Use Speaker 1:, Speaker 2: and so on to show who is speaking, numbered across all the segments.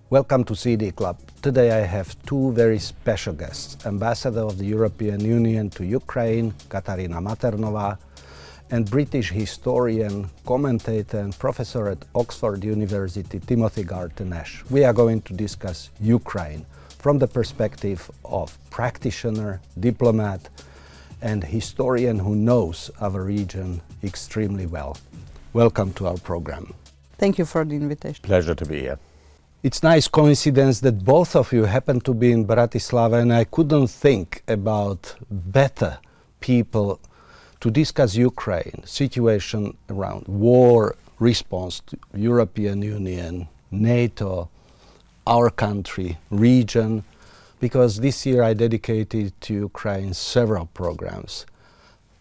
Speaker 1: Welcome to CD Club. Today I have two very special guests, Ambassador of the European Union to Ukraine, Katarina Mathernova, and British historian, commentator and professor at Oxford University, Timothy Garton. We are going to discuss Ukraine from the perspective of practitioner, diplomat, and historian who knows our region extremely well. Welcome to our program.
Speaker 2: Thank you for the invitation.
Speaker 3: Pleasure to be here.
Speaker 1: It's a nice coincidence that both of you happen to be in Bratislava, and I couldn't think about better people to discuss Ukraine, situation around war, response to European Union, NATO, our country, region, because this year I dedicated to Ukraine several programs.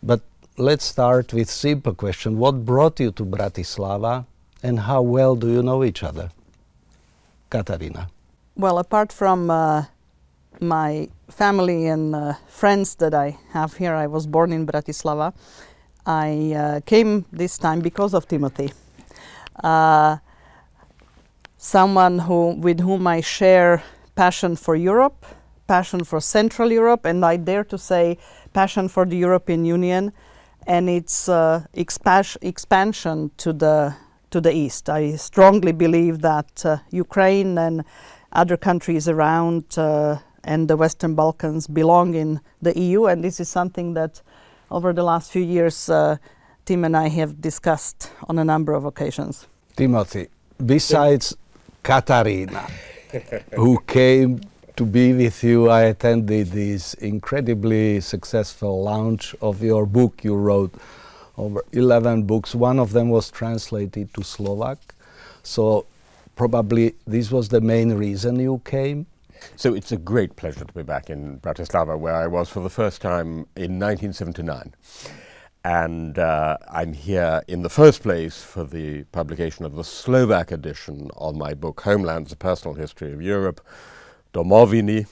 Speaker 1: But let's start with simple question. What brought you to Bratislava and how well do you know each other? Katarina.
Speaker 2: Well, apart from my family and friends that I have here, I was born in Bratislava. I came this time because of Timothy. Someone with whom I share passion for Europe, passion for Central Europe, and I dare to say passion for the European Union and its expansion to the east. I strongly believe that Ukraine and other countries around and the Western Balkans belong in the EU, and this is something that over the last few years Tim and I have discussed on a number of occasions.
Speaker 1: Timothy, besides Katarina, who came to be with you, I attended this incredibly successful launch of your book. You wrote over 11 books. One of them was translated to Slovak. So probably this was the main reason you came.
Speaker 3: So it's a great pleasure to be back in Bratislava, where I was for the first time in 1979. And I'm here in the first place for the publication of the Slovak edition of my book, Homelands, A Personal History of Europe, Domoviny.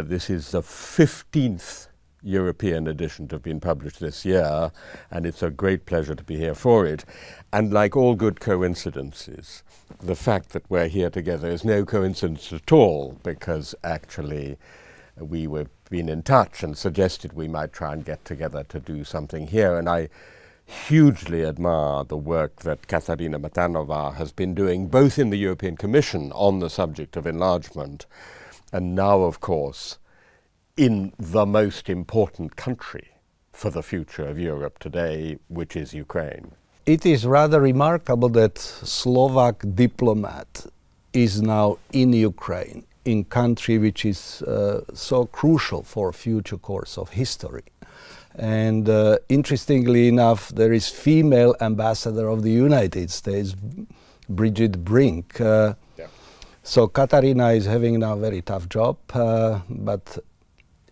Speaker 3: This is the 15th European edition to have been published this year, and it's a great pleasure to be here for it. And like all good coincidences, the fact that we're here together is no coincidence at all, because actually we were been in touch and suggested we might try and get together to do something here. And I hugely admire the work that Katarina Mathernova has been doing, both in the European Commission on the subject of enlargement, and now, of course, in the most important country for the future of Europe today, which is Ukraine.
Speaker 1: It is rather remarkable that Slovak diplomat is now in Ukraine, in country which is so crucial for future course of history. And interestingly enough, there is female ambassador of the United States, Bridget Brink. So Katarina is having now a very tough job, but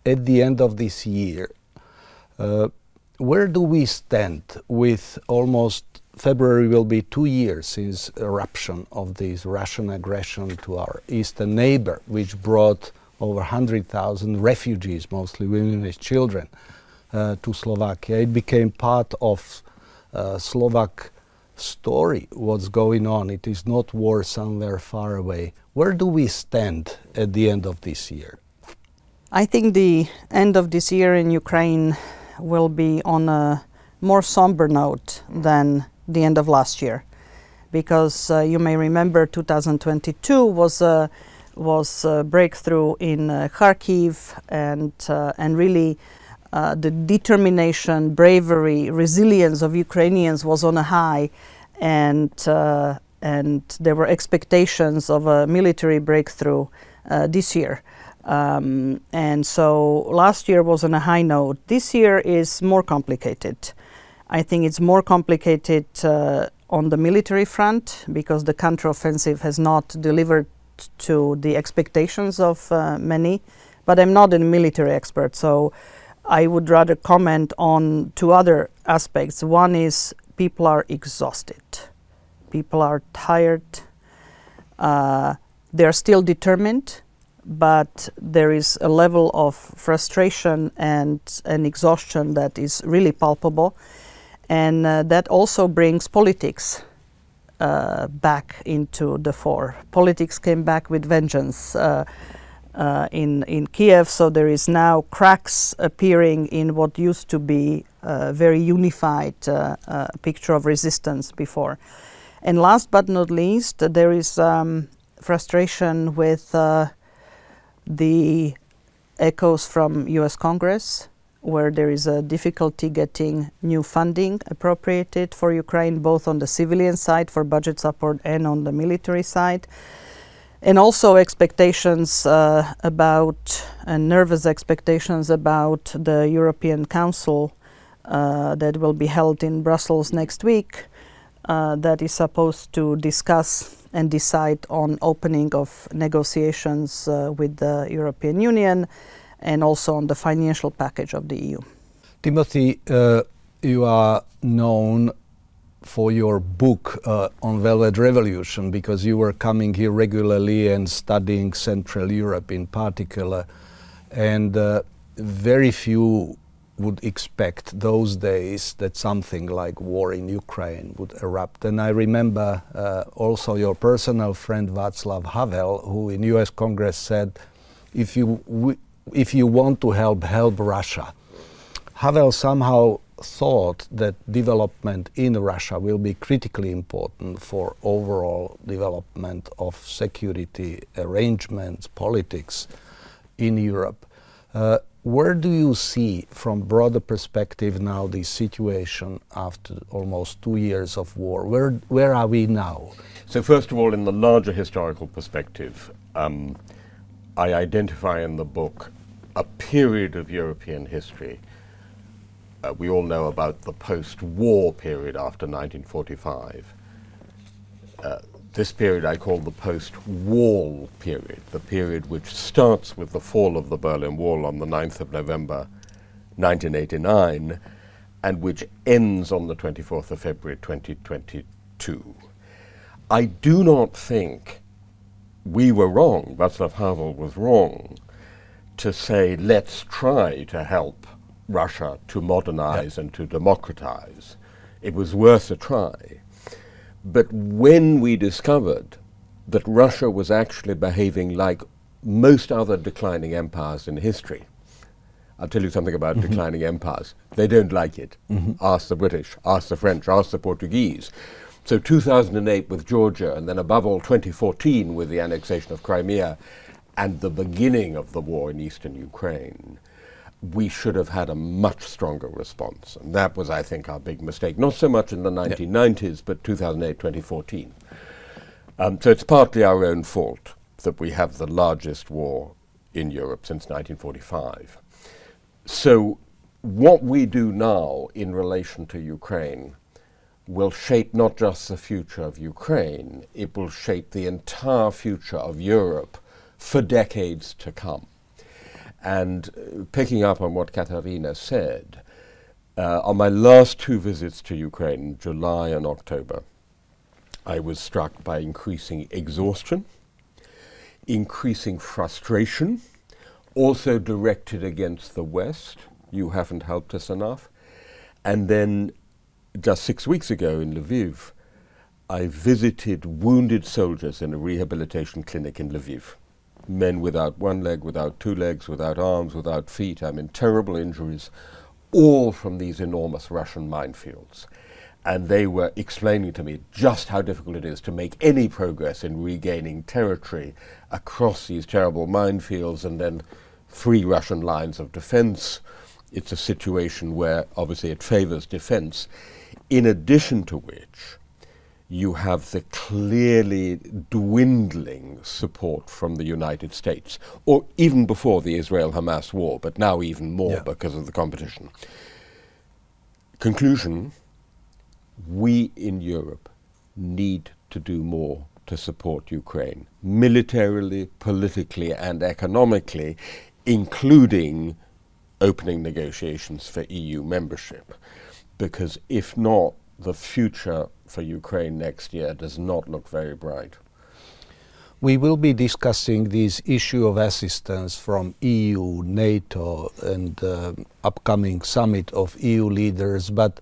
Speaker 1: at the end of this year, where do we stand with almost February will be 2 years since eruption of this Russian aggression to our eastern neighbor, which brought over 100,000 refugees, mostly women and children, to Slovakia. It became part of Slovak story, what's going on. It is not war somewhere far away. Where do we stand at the end of this year?
Speaker 2: I think the end of this year in Ukraine will be on a more somber note than the end of last year, because you may remember 2022 was a breakthrough in Kharkiv, and really the determination, bravery, resilience of Ukrainians was on a high, and there were expectations of a military breakthrough this year. And so last year was on a high note. This year is more complicated. I think it's more complicated on the military front, because the counteroffensive has not delivered to the expectations of many. But I'm not a military expert, so I would rather comment on two other aspects. One is people are exhausted. People are tired. They're still determined, but there is a level of frustration and exhaustion that is really palpable. And that also brings politics back into the fore. Politics came back with vengeance in Kiev, so there is now cracks appearing in what used to be a very unified picture of resistance before. And last but not least, there is frustration with the echoes from US Congress, where there is a difficulty getting new funding appropriated for Ukraine, both on the civilian side for budget support and on the military side. And also expectations and nervous expectations about the European Council that will be held in Brussels next week, that is supposed to discuss and decide on opening of negotiations with the European Union, and also on the financial package of the EU.
Speaker 1: Timothy, you are known for your book on Velvet Revolution, because you were coming here regularly and studying Central Europe in particular, and very few would expect those days that something like war in Ukraine would erupt. And I remember also your personal friend Václav Havel, who in US Congress said, if you want to help Russia. Havel somehow thought that development in Russia will be critically important for overall development of security arrangements, politics in Europe. Where do you see, from broader perspective now, the situation after almost 2 years of war? Where are we now?
Speaker 3: So first of all, in the larger historical perspective, I identify in the book a period of European history. We all know about the post-war period after 1945. This period I call the post-wall period, the period which starts with the fall of the Berlin Wall on the 9th of November 1989 and which ends on the 24th of February 2022. I do not think we were wrong, Václav Havel was wrong, to say let's try to help Russia to modernize and to democratize. It was worth a try. But when we discovered that Russia was actually behaving like most other declining empires in history, I'll tell you something about declining empires. They don't like it. Ask the British, ask the French, ask the Portuguese. So 2008 with Georgia, and then above all 2014 with the annexation of Crimea and the beginning of the war in eastern Ukraine, we should have had a much stronger response. And that was, I think, our big mistake. Not so much in the 1990s, but 2008, 2014. So it's partly our own fault that we have the largest war in Europe since 1945. So what we do now in relation to Ukraine will shape not just the future of Ukraine, it will shape the entire future of Europe for decades to come. And picking up on what Katarina said, on my last 2 visits to Ukraine, July and October, I was struck by increasing exhaustion, increasing frustration, also directed against the West. You haven't helped us enough. And then just 6 weeks ago in Lviv, I visited wounded soldiers in a rehabilitation clinic in Lviv. Men without 1 leg, without 2 legs, without arms, without feet, terrible injuries, all from these enormous Russian minefields. And they were explaining to me just how difficult it is to make any progress in regaining territory across these terrible minefields and then 3 Russian lines of defense. It's a situation where obviously it favors defense, in addition to which you have the clearly dwindling support from the United States, or even before the Israel-Hamas war, but now even more because of the competition. Conclusion, we in Europe need to do more to support Ukraine, militarily, politically, and economically, including opening negotiations for EU membership. Because if not, the future for Ukraine next year does not look very bright.
Speaker 1: We will be discussing this issue of assistance from EU, NATO, and upcoming summit of EU leaders. But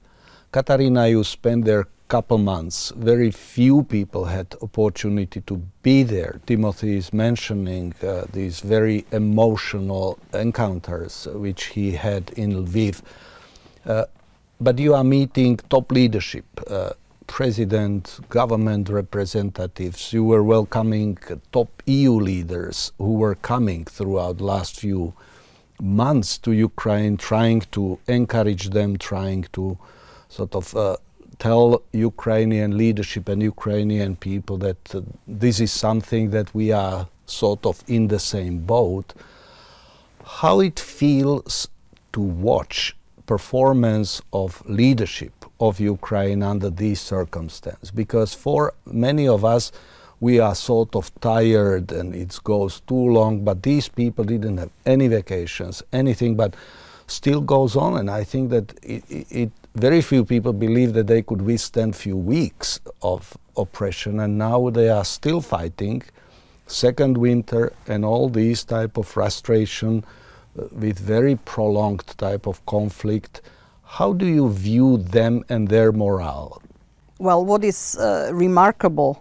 Speaker 1: Katarina, you spent there couple months, very few people had opportunity to be there. Timothy is mentioning these very emotional encounters which he had in Lviv. But you are meeting top leadership, president, government representatives. You were welcoming top EU leaders who were coming throughout the last few months to Ukraine, trying to encourage them, trying to sort of tell Ukrainian leadership and Ukrainian people that this is something that we are sort of in the same boat. How it feels to watch performance of leadership of Ukraine under these circumstances, because for many of us we are sort of tired and it goes too long, but these people didn't have any vacations, anything, but still goes on. And I think that very few people believe that they could withstand few weeks of oppression, and now they are still fighting second winter and all these type of frustration with very prolonged type of conflict. How do you view them and their morale?
Speaker 2: Well, what is remarkable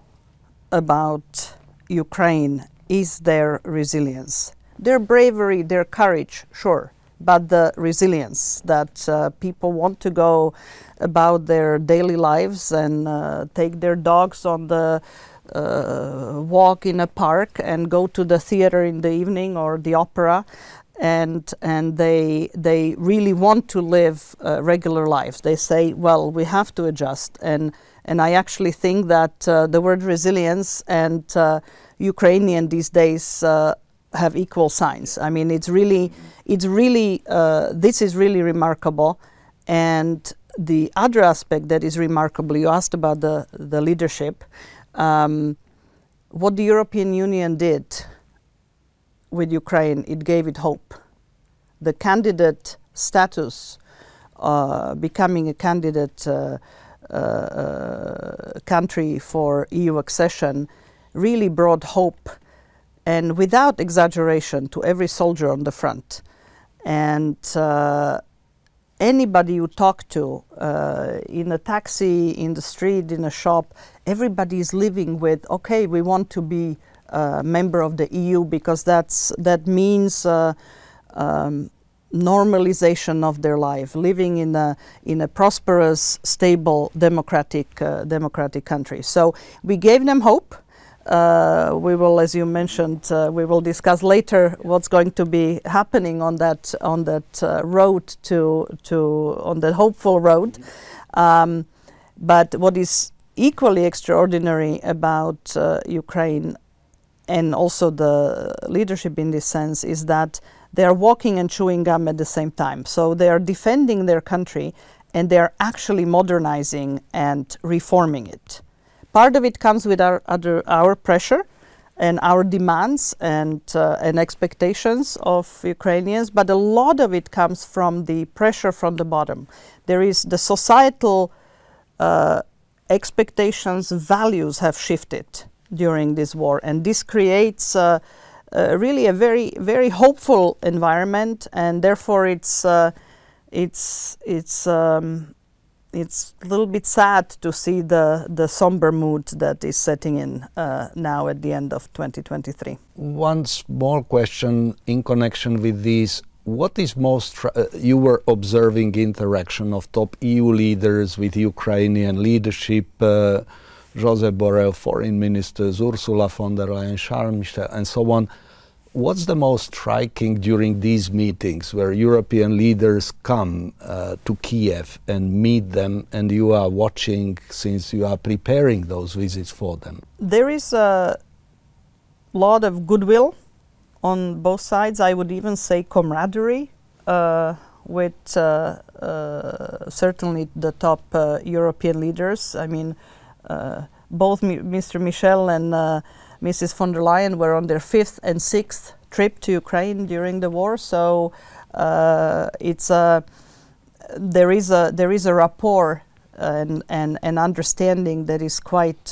Speaker 2: about Ukraine is their resilience. Their bravery, their courage, sure, but the resilience that people want to go about their daily lives and take their dogs on the walk in a park and go to the theater in the evening or the opera, and they really want to live regular lives. They say, well, we have to adjust, and I actually think that the word resilience and Ukrainian these days have equal signs. I mean, this is really remarkable. And the other aspect that is remarkable, you asked about the leadership. What the European Union did with Ukraine, it gave it hope. The candidate status, becoming a candidate country for EU accession, really brought hope, and without exaggeration, to every soldier on the front. And anybody you talk to, in a taxi, in the street, in a shop, everybody is living with, okay, we want to be a member of the EU, because that means normalization of their life, living in a prosperous, stable, democratic country. So we gave them hope. We will, as you mentioned, we will discuss later what's going to be happening on that road on the hopeful road. But what is equally extraordinary about Ukraine, and also the leadership in this sense, is that they are walking and chewing gum at the same time. So they are defending their country, and they are actually modernizing and reforming it. Part of it comes with our pressure and our demands and expectations of Ukrainians, but a lot of it comes from the pressure from the bottom. There is the societal expectations, values have shifted during this war, and this creates really a very, very hopeful environment, and therefore it's a little bit sad to see the somber mood that is setting in now at the end of 2023.
Speaker 1: One small question in connection with these. What is most, you were observing interaction of top EU leaders with Ukrainian leadership, Josep Borrell, foreign ministers, Ursula von der Leyen, Charles Michel, and so on. What's the most striking during these meetings where European leaders come to Kiev and meet them, and you are watching since you are preparing those visits for them?
Speaker 2: There is a lot of goodwill on both sides. I would even say camaraderie with certainly the top European leaders. I mean, both Mr. Michel and Mrs. von der Leyen were on their 5th and 6th trip to Ukraine during the war. So there is a rapport and understanding that is quite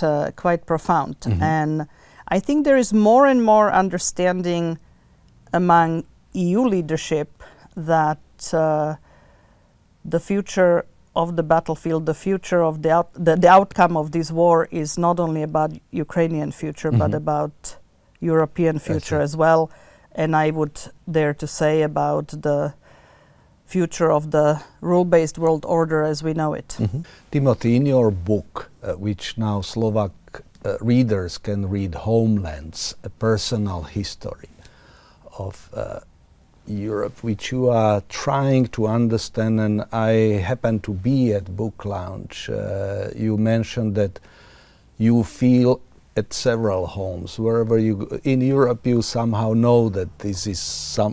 Speaker 2: profound. Mm-hmm. And I think there is more and more understanding among EU leadership that the future of the battlefield, the future of the outcome of this war is not only about Ukrainian future, but about European future as well. And I would dare to say about the future of the rule-based world order as we know it.
Speaker 1: Timothy, in your book, which now Slovak readers can read, Homelands, a personal history of Europe, which you are trying to understand, and I happen to be at Book Lounge. You mentioned that you feel at several homes. Wherever you go in Europe, you somehow know that this is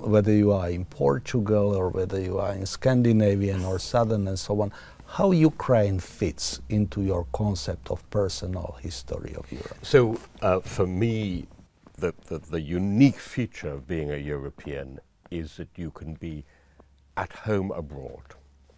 Speaker 1: whether you are in Portugal or whether you are in Scandinavian or Southern and so on. How Ukraine fits into your concept of personal history of Europe?
Speaker 3: So for me, the unique feature of being a European is that you can be at home abroad.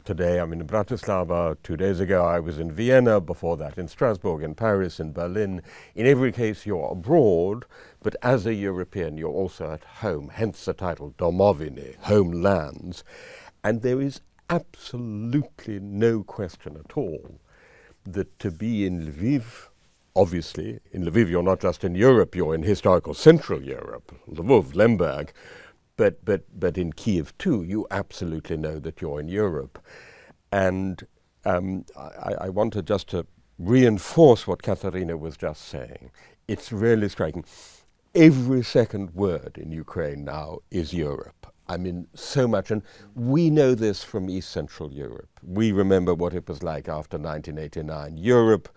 Speaker 3: Today I'm in Bratislava, 2 days ago I was in Vienna, before that in Strasbourg, in Paris, in Berlin. In every case you're abroad, but as a European you're also at home, hence the title Domoviny, homelands. And there is absolutely no question at all that to be in Lviv, obviously, in Lviv you're not just in Europe, you're in historical Central Europe, Lvov, Lemberg, but in Kiev too, you absolutely know that you're in Europe. And I wanted just to reinforce what Katarina was just saying. It's really striking. Every second word in Ukraine now is Europe. I mean, so much. And we know this from East Central Europe. We remember what it was like after 1989. Europe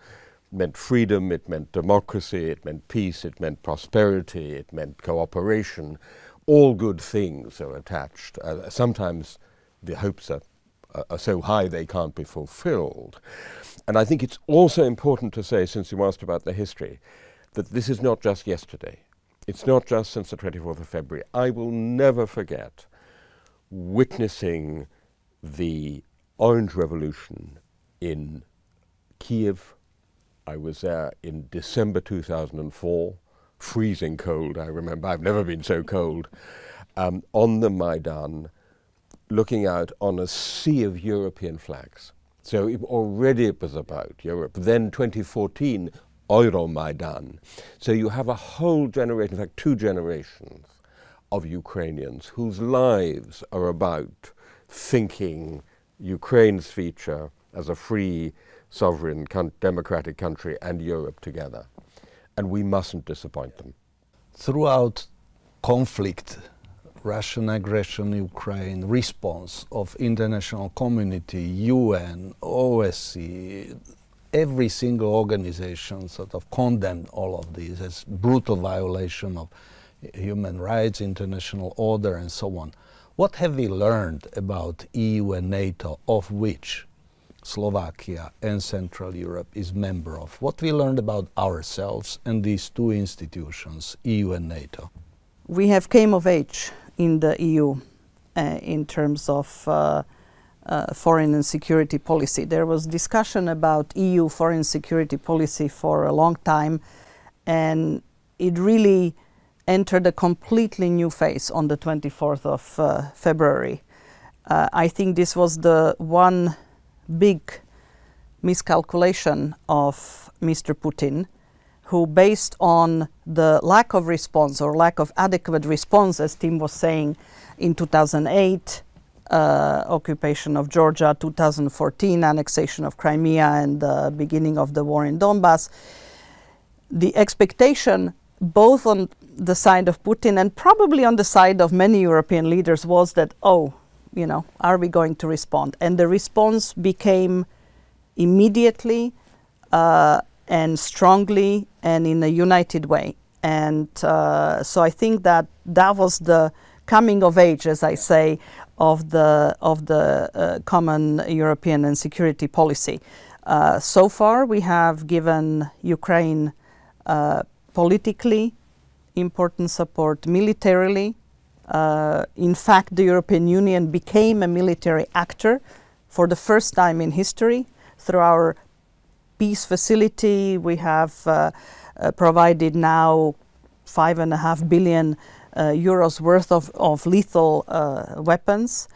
Speaker 3: meant freedom, it meant democracy, it meant peace, it meant prosperity, it meant cooperation. All good things are attached. Sometimes the hopes are so high they can't be fulfilled. And I think it's also important to say, since you asked about the history, that this is not just yesterday. It's not just since the 24th of February. I will never forget witnessing the Orange Revolution in Kiev. I was there in December 2004. Freezing cold, I remember. I've never been so cold. On the Maidan, looking out on a sea of European flags. So already it was about Europe. Then 2014, Euromaidan. So you have a whole generation, in fact 2 generations of Ukrainians whose lives are about thinking Ukraine's future as a free, sovereign, democratic country and Europe together. And we mustn't disappoint them.
Speaker 1: Throughout conflict, Russian aggression, Ukraine, response of international community, UN, OSCE, every single organization sort of condemned all of these as brutal violation of human rights, international order, and so on. What have we learned about EU and NATO, of which Slovakia and Central Europe is member of? What we learned about ourselves and these 2 institutions, EU and NATO?
Speaker 2: We have came of age in the EU in terms of foreign and security policy. There was discussion about EU foreign security policy for a long time, and it really entered a completely new phase on the 24th of February. I think this was the one big miscalculation of Mr. Putin, who based on the lack of response or lack of adequate response, as Tim was saying, in 2008, occupation of Georgia, 2014, annexation of Crimea, and the beginning of the war in Donbass, the expectation both on the side of Putin and probably on the side of many European leaders was that, oh, you know, are we going to respond? And the response became immediately and strongly and in a united way. And so I think that that was the coming of age, as I say, of the common European and security policy. So far, we have given Ukraine politically important support, militarily. In fact, the European Union became a military actor for the first time in history. Through our peace facility, we have provided now 5.5 billion euros worth of lethal weapons,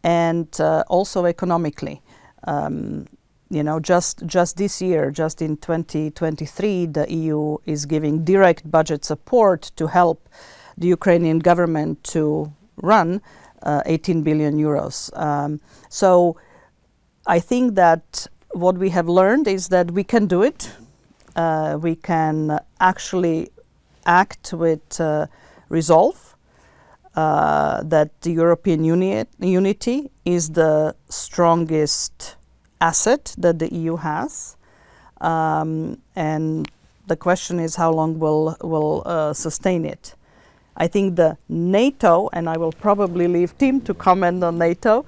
Speaker 2: and also economically. You know, just this year, just in 2023, the EU is giving direct budget support to help the Ukrainian government to run 18 billion euros. So I think that what we have learned is that we can do it. We can actually act with resolve, that the European unity is the strongest asset that the EU has. And the question is how long will sustain it. I think the NATO, and I will probably leave Tim to comment on NATO,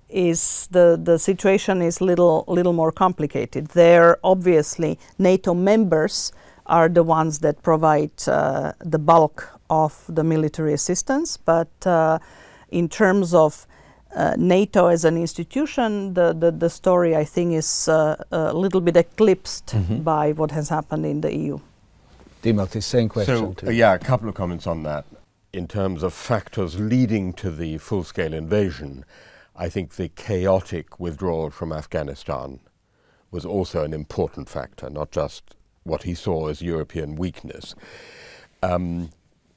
Speaker 2: is the situation is little more complicated. There, obviously, NATO members are the ones that provide the bulk of the military assistance, but in terms of NATO as an institution, the story, I think, is a little bit eclipsed by what has happened in the EU.
Speaker 1: Timothy, same question.
Speaker 3: So, yeah, a couple of comments on that. In terms of factors leading to the full-scale invasion, I think the chaotic withdrawal from Afghanistan was also an important factor, not just what he saw as European weakness.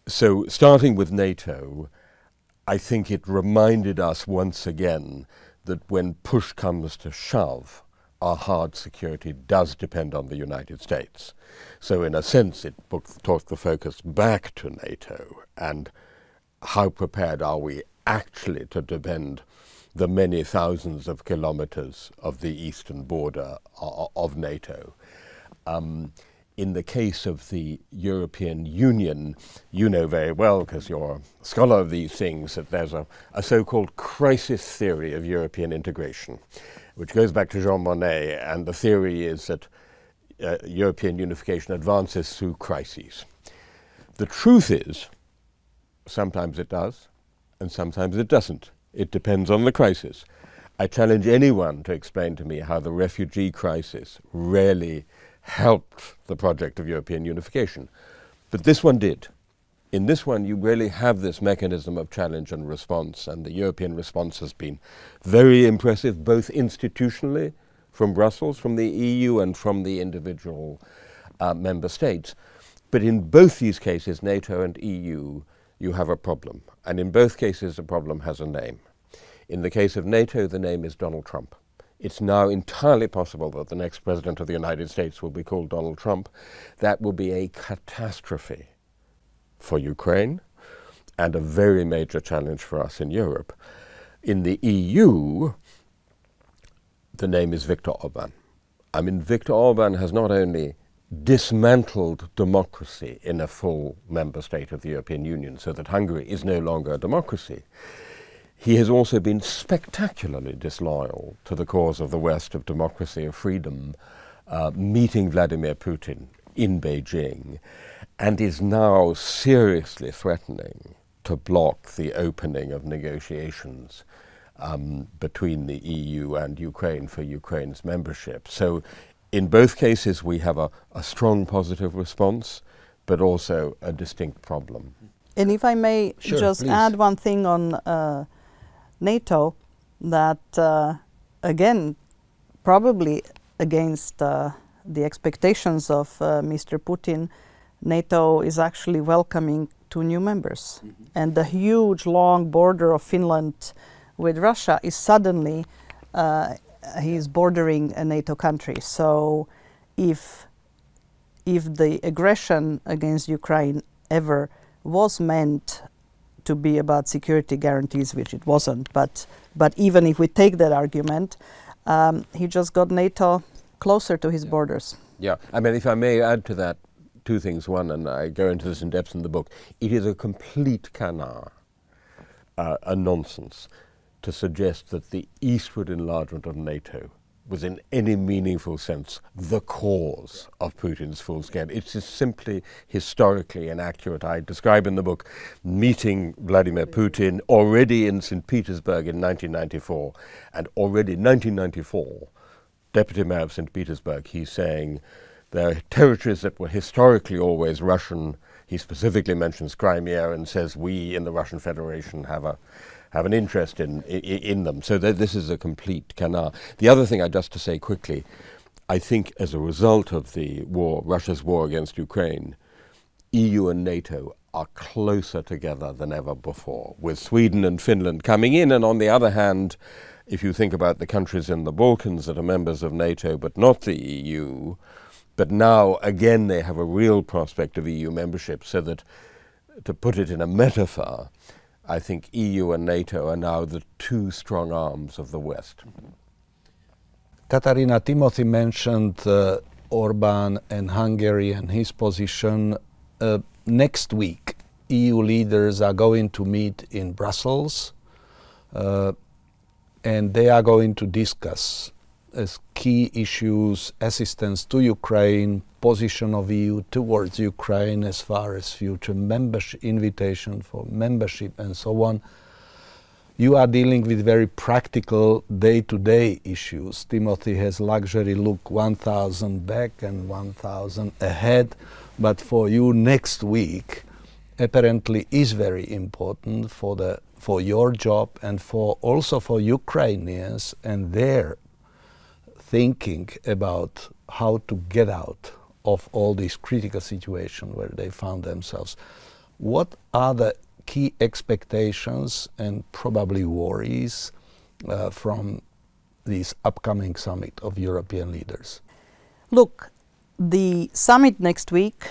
Speaker 3: So starting with NATO, I think it reminded us once again that when push comes to shove, our hard security does depend on the United States. So in a sense, it took the focus back to NATO and how prepared are we actually to defend the many thousands of kilometers of the eastern border of NATO. In the case of the European Union, you know very well, because you're a scholar of these things, that there's a so-called crisis theory of European integration, which goes back to Jean Monnet, and the theory is that European unification advances through crises. The truth is, sometimes it does, and sometimes it doesn't. It depends on the crisis. I challenge anyone to explain to me how the refugee crisis really helped the project of European unification. But this one did. In this one, you really have this mechanism of challenge and response, and the European response has been very impressive, both institutionally, from Brussels, from the EU, and from the individual member states. But in both these cases, NATO and EU, you have a problem. And in both cases, the problem has a name. In the case of NATO, the name is Donald Trump. It's now entirely possible that the next president of the United States will be called Donald Trump. That will be a catastrophe for Ukraine and a very major challenge for us in Europe. In the EU, the name is Viktor Orban. I mean, Viktor Orban has not only dismantled democracy in a full member state of the European Union so that Hungary is no longer a democracy, he has also been spectacularly disloyal to the cause of the West, of democracy, of freedom, meeting Vladimir Putin in Beijing, and is now seriously threatening to block the opening of negotiations between the EU and Ukraine for Ukraine's membership. So in both cases we have a strong positive response, but also a distinct problem.
Speaker 2: And if I may
Speaker 1: please
Speaker 2: add one thing on NATO, that again, probably against the expectations of Mr. Putin, NATO is actually welcoming 2 new members. And the huge long border of Finland with Russia is suddenly, he's bordering a NATO country. So if the aggression against Ukraine ever was meant to be about security guarantees, which it wasn't, but even if we take that argument, he just got NATO closer to his borders.
Speaker 3: Yeah, I mean, if I may add to that 2 things. One, and I go into this in depth in the book, it is a complete canard, a nonsense, to suggest that the eastward enlargement of NATO was in any meaningful sense the cause of Putin's full scale. It is simply historically inaccurate. I describe in the book meeting Vladimir Putin already in St. Petersburg in 1994, and already in 1994, Deputy Mayor of St. Petersburg, he's saying there are territories that were historically always Russian. He specifically mentions Crimea and says we in the Russian Federation have have an interest in them. So this is a complete canard. The other thing, just to say quickly, I think as a result of the war, Russia's war against Ukraine, EU and NATO are closer together than ever before, with Sweden and Finland coming in, and on the other hand, if you think about the countries in the Balkans that are members of NATO but not the EU, but now again they have a real prospect of EU membership, so that, to put it in a metaphor, I think EU and NATO are now the two strong arms of the West.
Speaker 1: Katarina, Timothy mentioned Orban and Hungary and his position. Next week, EU leaders are going to meet in Brussels, and they are going to discuss as key issues assistance to Ukraine, position of EU towards Ukraine as far as future membership, invitation for membership and so on. You are dealing with very practical day-to-day issues. Timothy has luxury look 1,000 back and 1,000 ahead, but for you next week apparently is very important for your job and also for Ukrainians and their thinking about how to get out of all this critical situation where they found themselves. What are the key expectations and probably worries from this upcoming summit of European leaders?
Speaker 2: Look, the summit next week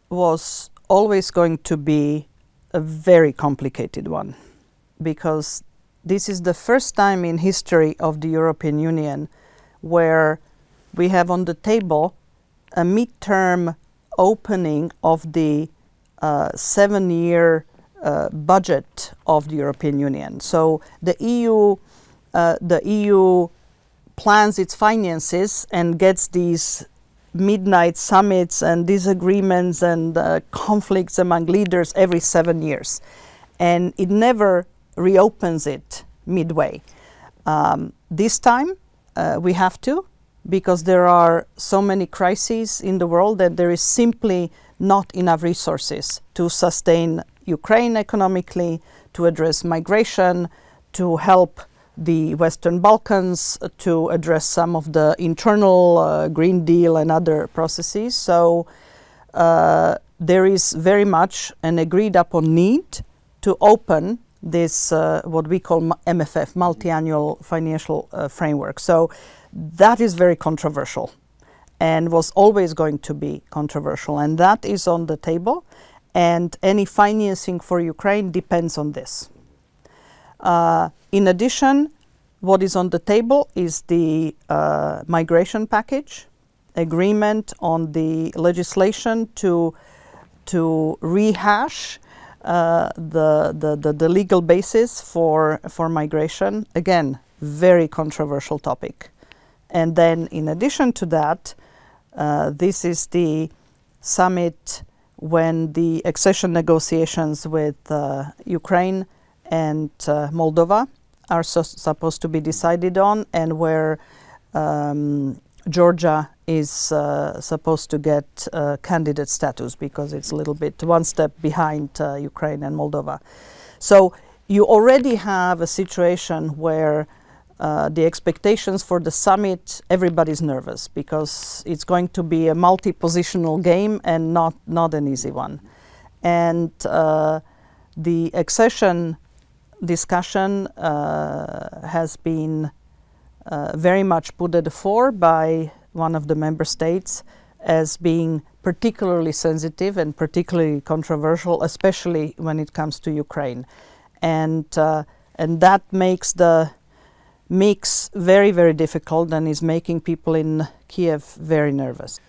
Speaker 2: was always going to be a very complicated one, because this is the first time in history of the European Union where we have on the table a midterm opening of the 7-year budget of the European Union. So the EU plans its finances and gets these midnight summits and disagreements and conflicts among leaders every 7 years, and it never reopens it midway. This time we have to, because there are so many crises in the world that there is simply not enough resources to sustain Ukraine economically, to address migration, to help the Western Balkans, to address some of the internal Green Deal and other processes. So there is very much an agreed upon need to open this what we call MFF, multi-annual financial framework. So that is very controversial and was always going to be controversial, and that is on the table, and any financing for Ukraine depends on this. In addition, what is on the table is the migration package, agreement on the legislation to rehash the legal basis for migration. Again, very controversial topic. And then in addition to that, this is the summit when the accession negotiations with Ukraine and Moldova are supposed to be decided on, and where Georgia is supposed to get candidate status, because it's a little bit one step behind Ukraine and Moldova. So you already have a situation where the expectations for the summit, everybody's nervous, because it's going to be a multi-positional game and not an easy one. And the accession discussion has been very much put at the fore by one of the member states as being particularly sensitive and particularly controversial, especially when it comes to Ukraine. And that makes the mix very, very difficult and is making people in Kiev very nervous.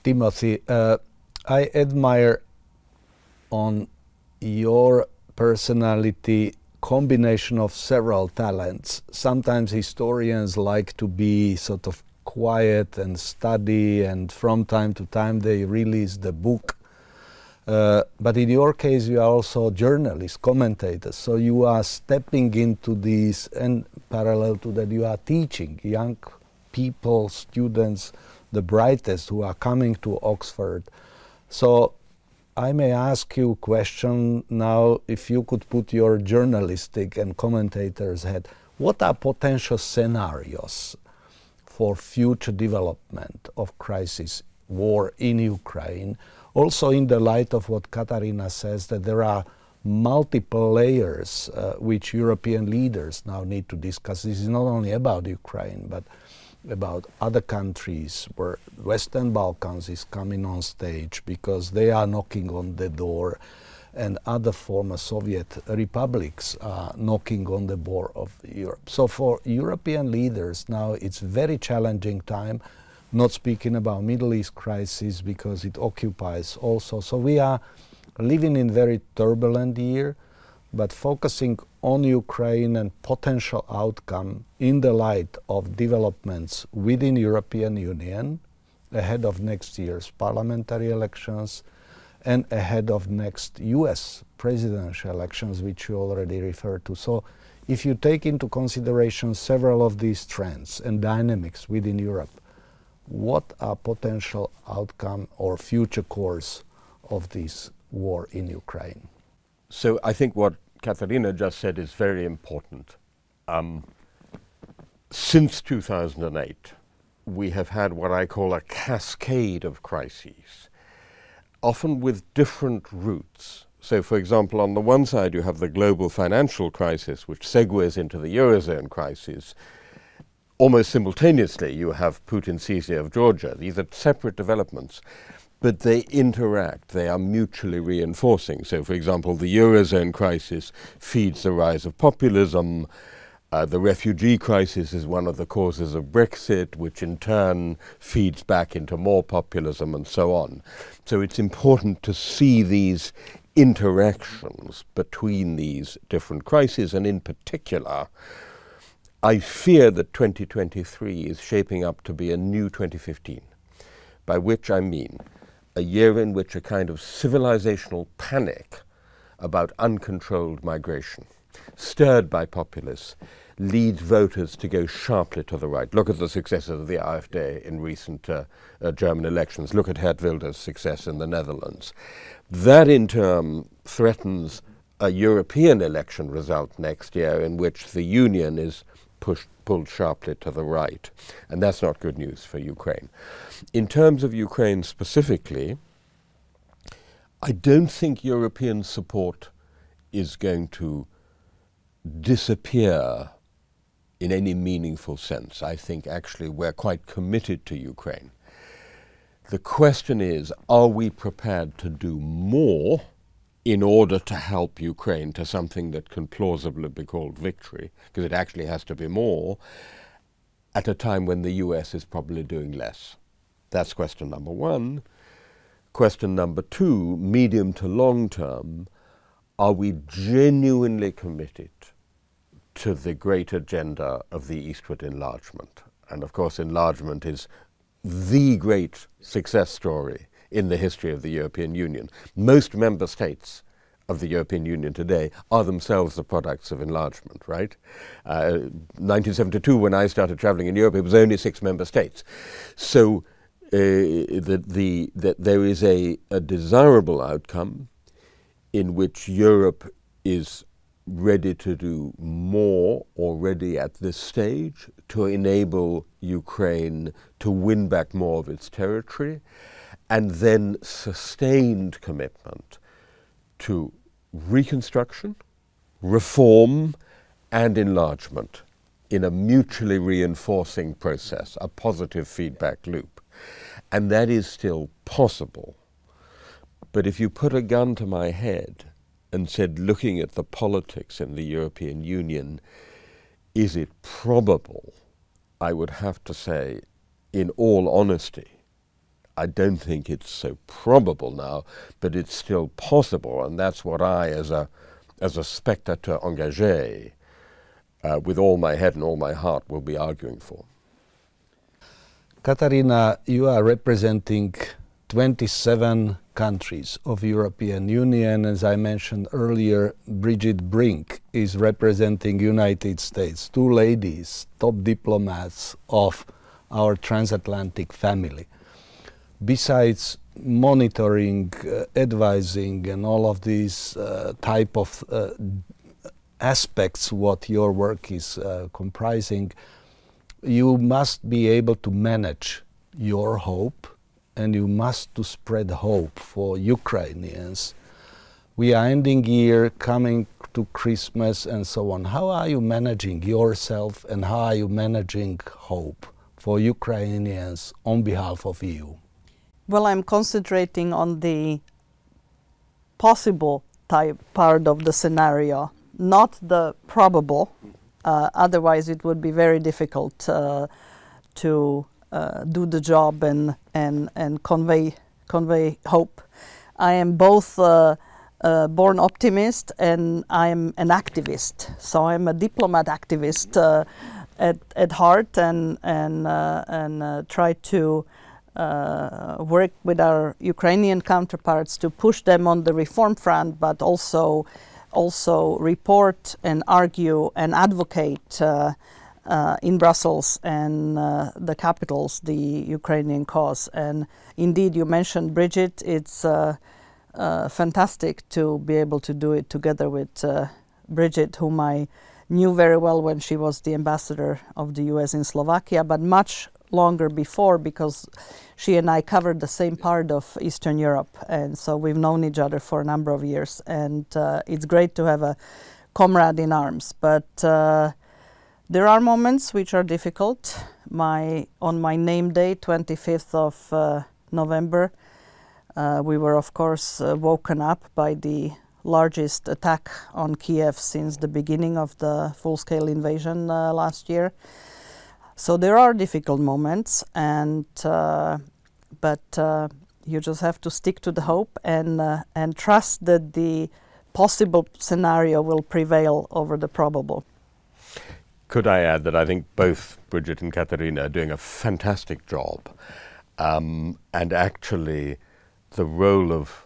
Speaker 1: Timothy, I admire on your personality combination of several talents. Sometimes historians like to be sort of quiet and study, and from time to time they release the book. But in your case, you are also journalist, commentator, so you are stepping into these, and parallel to that, you are teaching young people, students, the brightest who are coming to Oxford. So I may ask you a question now, if you could put your journalistic and commentator's head, what are potential scenarios for future development of crisis, war in Ukraine? Also in the light of what Katarina says, that there are multiple layers which European leaders now need to discuss. This is not only about Ukraine, but about other countries where Western Balkans is coming on stage because they are knocking on the door, and other former Soviet republics are knocking on the door of Europe. So for European leaders now it's very challenging time, not speaking about Middle East crisis because it occupies also. So we are living in very turbulent year, but focusing on Ukraine and potential outcome in the light of developments within European Union ahead of next year's parliamentary elections and ahead of next US presidential elections, which you already referred to. So if you take into consideration several of these trends and dynamics within Europe, what are potential outcome or future course of this war in Ukraine?
Speaker 3: So I think what Katarina just said is very important. Since 2008, we have had what I call a cascade of crises, often with different roots. So, for example, on the one side you have the global financial crisis, which segues into the Eurozone crisis. Almost simultaneously you have Putin's seizure of Georgia. These are separate developments, but they interact, they are mutually reinforcing. So, for example, the Eurozone crisis feeds the rise of populism. The refugee crisis is one of the causes of Brexit, which in turn feeds back into more populism and so on. So it's important to see these interactions between these different crises, and in particular, I fear that 2023 is shaping up to be a new 2015, by which I mean a year in which a kind of civilizational panic about uncontrolled migration, stirred by populists, leads voters to go sharply to the right. Look at the successes of the AfD in recent German elections. Look at Geert Wilders' success in the Netherlands. That in turn threatens a European election result next year in which the Union is pulled sharply to the right. And that's not good news for Ukraine. In terms of Ukraine specifically, I don't think European support is going to disappear in any meaningful sense. I think actually we're quite committed to Ukraine. The question is, are we prepared to do more in order to help Ukraine to something that can plausibly be called victory, because it actually has to be more, at a time when the US is probably doing less? That's question number one. Question number two, medium to long term, are we genuinely committed to the great agenda of the eastward enlargement? And of course enlargement is the great success story in the history of the European Union. Most member states of the European Union today are themselves the products of enlargement, right? 1972, when I started traveling in Europe, it was only 6 member states. So that there is a desirable outcome in which Europe is ready to do more already at this stage to enable Ukraine to win back more of its territory, and then sustained commitment to reconstruction, reform, and enlargement in a mutually reinforcing process, a positive feedback loop. And that is still possible. But if you put a gun to my head and said, looking at the politics in the European Union, is it probable? I would have to say, in all honesty, I don't think it's so probable now, but it's still possible, and that's what I, as a spectateur engagé, with all my head and all my heart, will be arguing for.
Speaker 1: Katarina, you are representing 27 countries of European Union. As I mentioned earlier, Brigitte Brink is representing United States, 2 ladies, top diplomats of our transatlantic family. Besides monitoring, advising, and all of these type of aspects what your work is comprising, you must be able to manage your hope, and you must to spread hope for Ukrainians. We are ending year, coming to Christmas and so on. How are you managing yourself, and how are you managing hope for Ukrainians on behalf of EU?
Speaker 2: Well, I'm concentrating on the possible type part of the scenario, not the probable. Otherwise, it would be very difficult to do the job and convey hope. I am both born optimist and I'm an activist. So I'm a diplomat activist at heart, and try to work with our Ukrainian counterparts to push them on the reform front, but also report and argue and advocate in Brussels and the capitals the Ukrainian cause. And indeed, you mentioned Bridget. It's fantastic to be able to do it together with Bridget, whom I knew very well when she was the ambassador of the US in Slovakia, but much longer before, because she and I covered the same part of Eastern Europe, and so we've known each other for a number of years, and it's great to have a comrade in arms. But there are moments which are difficult. On my name day, 25th of November, we were of course woken up by the largest attack on Kiev since the beginning of the full-scale invasion last year. So there are difficult moments, and but you just have to stick to the hope and trust that the possible scenario will prevail over the probable.
Speaker 3: Could I add that I think both Bridget and Katarina are doing a fantastic job, and actually the role of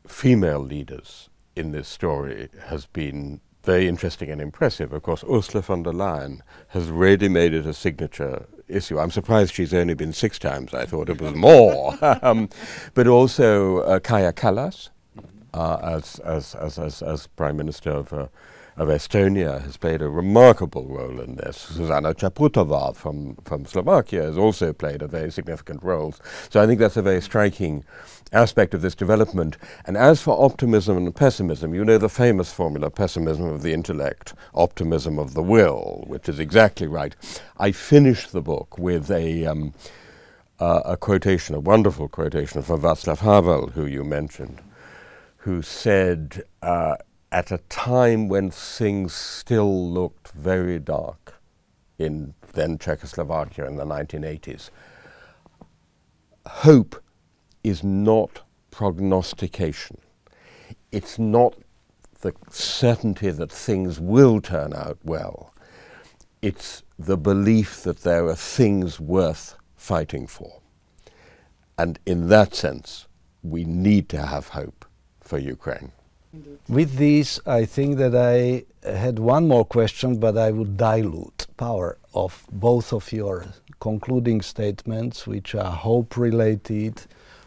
Speaker 3: female leaders in this story has been very interesting and impressive. Of course, Ursula von der Leyen has really made it a signature issue. I'm surprised she's only been 6 times. I thought it was more. But also Kaja Kallas, as Prime Minister of Estonia, has played a remarkable role in this. Zuzana Čaputová from Slovakia has also played a very significant role. So I think that's a very striking aspect of this development. And as for optimism and pessimism, you know the famous formula, pessimism of the intellect, optimism of the will, which is exactly right. I finished the book with a quotation, a wonderful quotation from Václav Havel, who you mentioned, who said, at a time when things still looked very dark in then Czechoslovakia in the 1980s, hope is not prognostication. It's not the certainty that things will turn out well. It's the belief that there are things worth fighting for. And in that sense, we need to have hope for Ukraine.
Speaker 1: With this, I think that I had one more question, but I would dilute power of both of your concluding statements, which are hope-related,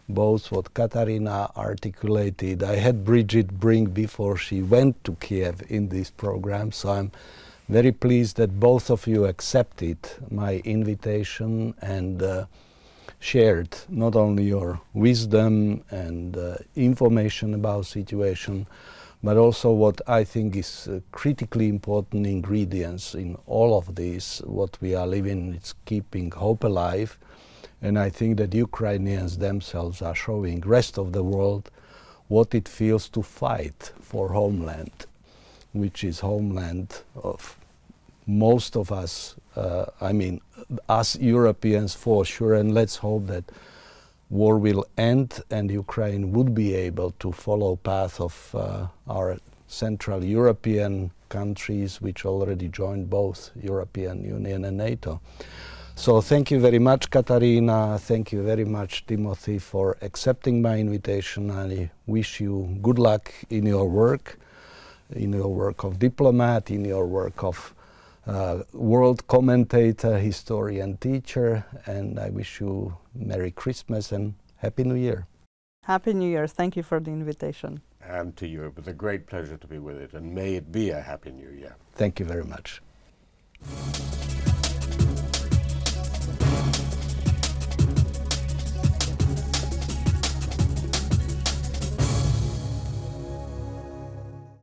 Speaker 1: both what Katarina articulated. I had Bridget bring before she went to Kiev in this program, so I'm very pleased that both of you accepted my invitation and shared not only your wisdom and information about situation, but also what I think is critically important ingredients in all of this. What we are living is keeping hope alive, and I think that Ukrainians themselves are showing rest of the world what it feels to fight for homeland, which is homeland of most of us, I mean, us Europeans for sure, and let's hope that war will end and Ukraine would be able to follow path of our Central European countries, which already joined both European Union and NATO. So thank you very much, Katarina. Thank you very much, Timothy, for accepting my invitation. I wish you good luck in your work of diplomat, in your work of world commentator, historian, teacher, and I wish you Merry Christmas and Happy New Year.
Speaker 2: Happy New Year. Thank you for the invitation.
Speaker 3: And to you, it was a great pleasure to be with it, and may it be a Happy New Year.
Speaker 1: Thank you very much.